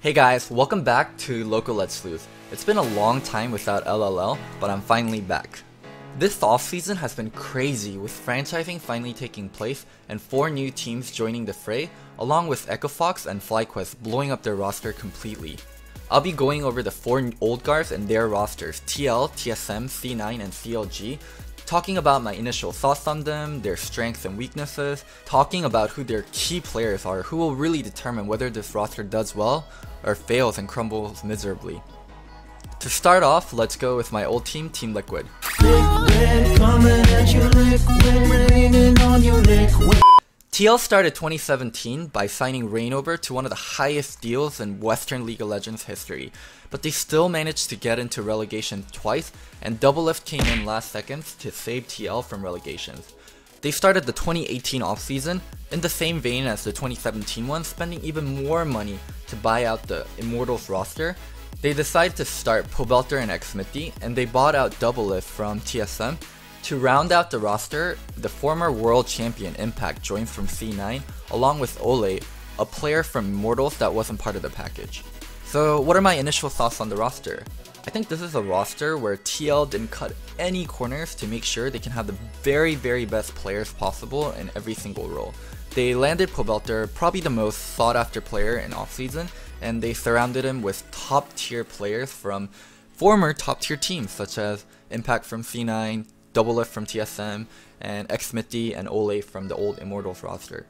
Hey guys, welcome back to Loco Let's Sleuth. It's been a long time without LLL, but I'm finally back. This offseason has been crazy, with franchising finally taking place and 4 new teams joining the fray, along with EchoFox and FlyQuest blowing up their roster completely. I'll be going over the 4 old guards and their rosters, TL, TSM, C9, and CLG, talking about my initial thoughts on them, their strengths and weaknesses, talking about who their key players are, who will really determine whether this roster does well or fails and crumbles miserably. To start off, let's go with my old team, Teamliquid. TL started 2017 by signing Reignover to one of the highest deals in Western League of Legends history, but they still managed to get into relegation twice, and Doublelift came in last seconds to save TL from relegations. They started the 2018 offseason in the same vein as the 2017 one, spending even more money to buy out the Immortals roster. They decided to start Pobelter and Xmitty, and they bought out Doublelift from TSM. To round out the roster, the former world champion Impact joins from C9, along with Ole, a player from Immortals that wasn't part of the package. So what are my initial thoughts on the roster? I think this is a roster where TL didn't cut any corners to make sure they can have the very best players possible in every single role. They landed Pobelter, probably the most sought after player in offseason, and they surrounded him with top tier players from former top tier teams such as Impact from C9, Doublelift from TSM, and Xmitty and Ole from the old Immortals roster.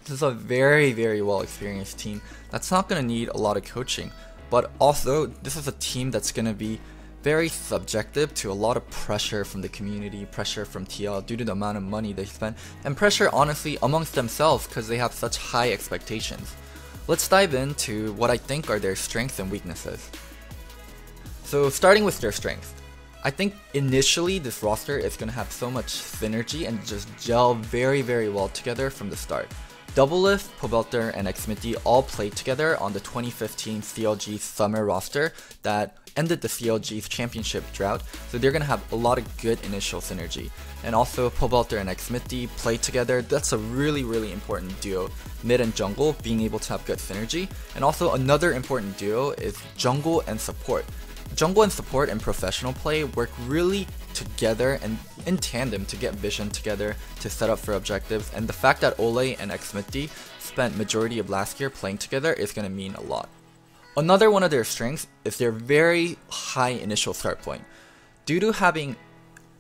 This is a very well experienced team that's not going to need a lot of coaching, but also this is a team that's going to be very subjective to a lot of pressure from the community, pressure from TL due to the amount of money they spend, and pressure honestly amongst themselves because they have such high expectations. Let's dive into what I think are their strengths and weaknesses. So starting with their strengths. I think initially this roster is going to have so much synergy and just gel very well together from the start. Doublelift, Pobelter, and Xmitty all played together on the 2015 CLG summer roster that ended the CLG's championship drought, so they're going to have a lot of good initial synergy. And also Pobelter and Xmitty played together. That's a really important duo, mid and jungle being able to have good synergy. And also another important duo is jungle and support. Jungle and support in professional play work really together and in tandem to get vision together to set up for objectives, and the fact that Ole and Xmitty spent majority of last year playing together is going to mean a lot. Another one of their strengths is their very high initial start point. Due to having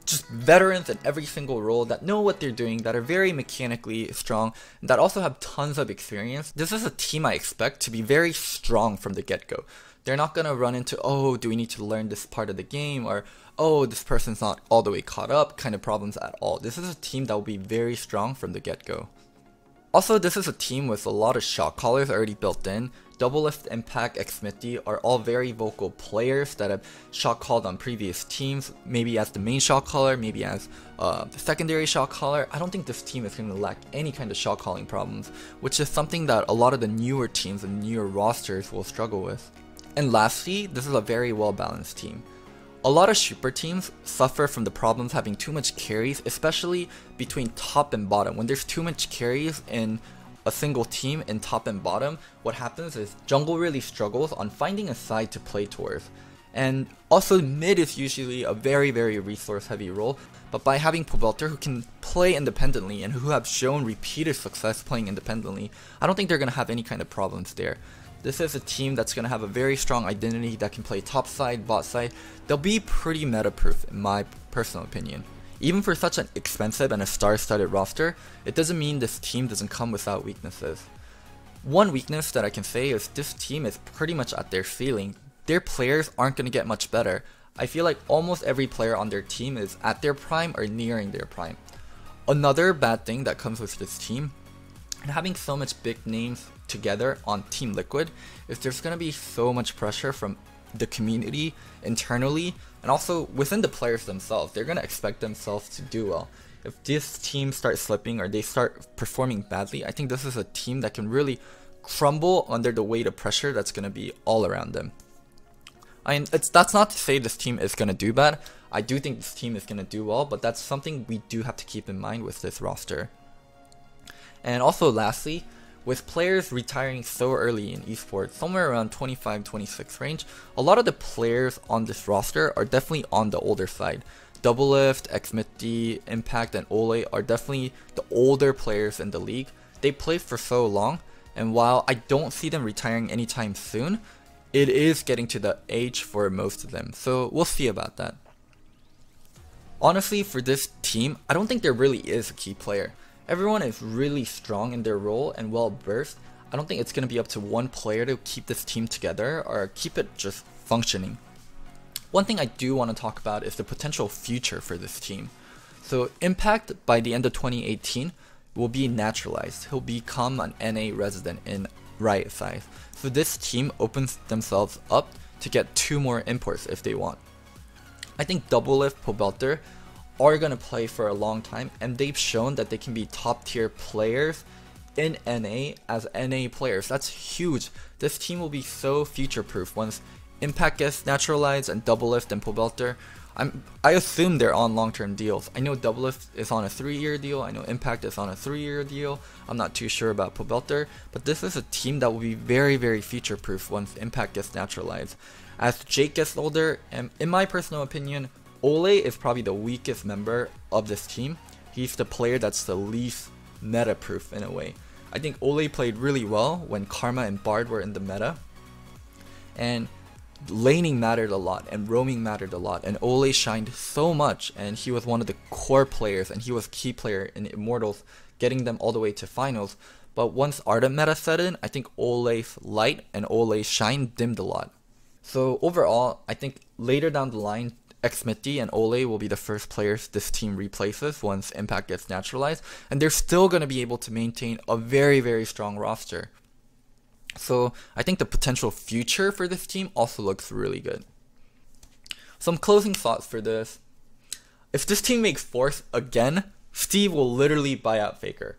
just veterans in every single role that know what they're doing, that are very mechanically strong, and that also have tons of experience, this is a team I expect to be very strong from the get-go. They're not going to run into, oh, do we need to learn this part of the game, or oh, this person's not all the way caught up kind of problems at all. This is a team that will be very strong from the get-go. Also, this is a team with a lot of shot callers already built in. Doublelift, Impact, Xmitty are all very vocal players that have shot called on previous teams, maybe as the main shot caller, maybe as the secondary shot caller. I don't think this team is going to lack any kind of shot calling problems, which is something that a lot of the newer teams and newer rosters will struggle with. And lastly, this is a very well balanced team. A lot of super teams suffer from the problems having too much carries, especially between top and bottom. When there's too much carries in a single team in top and bottom, what happens is jungle really struggles on finding a side to play towards. And also mid is usually a very resource heavy role, but by having Pobelter who can play independently and who have shown repeated success playing independently, I don't think they're going to have any kind of problems there. This is a team that's going to have a very strong identity that can play top side, bot side. They'll be pretty meta proof in my personal opinion. Even for such an expensive and a star-studded roster, it doesn't mean this team doesn't come without weaknesses. One weakness that I can say is this team is pretty much at their ceiling. Their players aren't going to get much better. I feel like almost every player on their team is at their prime or nearing their prime. Another bad thing that comes with this team, and having so much big names together on Teamliquid, is there's going to be so much pressure from the community internally and also within the players themselves. They're going to expect themselves to do well. If this team starts slipping or they start performing badly, I think this is a team that can really crumble under the weight of pressure that's going to be all around them. That's not to say this team is going to do bad. I do think this team is going to do well, but that's something we do have to keep in mind with this roster. And also lastly, with players retiring so early in esports, somewhere around 25-26 range, a lot of the players on this roster are definitely on the older side. Doublelift, Xmitty, Impact, and Ole are definitely the older players in the league. They played for so long, and while I don't see them retiring anytime soon, it is getting to the age for most of them, so we'll see about that. Honestly, for this team, I don't think there really is a key player. Everyone is really strong in their role and well versed. I don't think it's going to be up to one player to keep this team together or keep it just functioning. One thing I do want to talk about is the potential future for this team. So Impact, by the end of 2018, will be naturalized. He'll become an NA resident in Riot side. So this team opens themselves up to get 2 more imports if they want. I think Doublelift, Pobelter are going to play for a long time, and they've shown that they can be top tier players in NA as NA players. That's huge. This team will be so future proof once Impact gets naturalized and Doublelift and Pobelter. I assume they're on long-term deals. I know Doublelift is on a 3-year deal. I know Impact is on a 3-year deal. I'm not too sure about Pobelter, but this is a team that will be very, very future-proof once Impact gets naturalized. As Jake gets older, and in my personal opinion, Ole is probably the weakest member of this team. He's the player that's the least meta-proof in a way. I think Ole played really well when Karma and Bard were in the meta, and laning mattered a lot and roaming mattered a lot, and Ole shined so much, and he was one of the core players, and he was key player in Immortals, getting them all the way to finals. But once Ardent meta set in, I think Ole's light and Ole's shine dimmed a lot. So overall, I think later down the line, Xmitty and Ole will be the first players this team replaces once Impact gets naturalized, and they're still going to be able to maintain a very, very strong roster. So I think the potential future for this team also looks really good. Some closing thoughts for this. If this team makes 4th again, Steve will literally buy out Faker.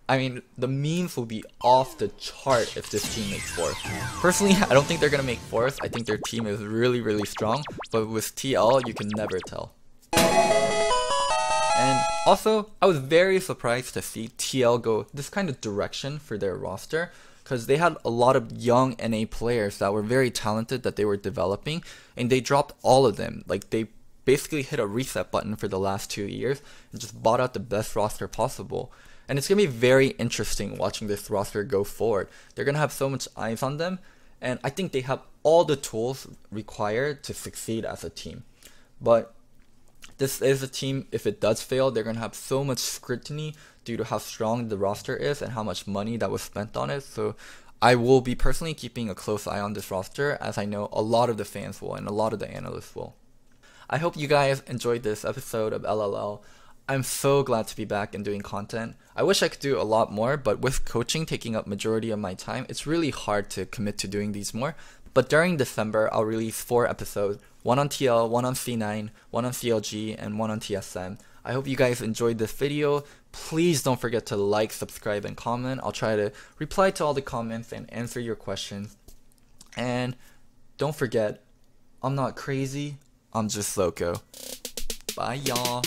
I mean, the memes will be off the chart if this team makes 4th. Personally, I don't think they're going to make 4th. I think their team is really, really strong. But with TL, you can never tell. And also, I was very surprised to see TL go this kind of direction for their roster, because they had a lot of young NA players that were very talented that they were developing, and they dropped all of them. Like, they basically hit a reset button for the last 2 years and just bought out the best roster possible. And it's going to be very interesting watching this roster go forward. They're going to have so much eyes on them, and I think they have all the tools required to succeed as a team. But this is a team, if it does fail, they're going to have so much scrutiny due to how strong the roster is and how much money that was spent on it. So I will be personally keeping a close eye on this roster, as I know a lot of the fans will and a lot of the analysts will. I hope you guys enjoyed this episode of LLL. I'm so glad to be back and doing content. I wish I could do a lot more, but with coaching taking up majority of my time, it's really hard to commit to doing these more. But during December, I'll release 4 episodes, 1 on TL, 1 on C9, 1 on CLG, and 1 on TSM. I hope you guys enjoyed this video. Please don't forget to like, subscribe, and comment. I'll try to reply to all the comments and answer your questions. And don't forget, I'm not crazy, I'm just Loco. Bye, y'all.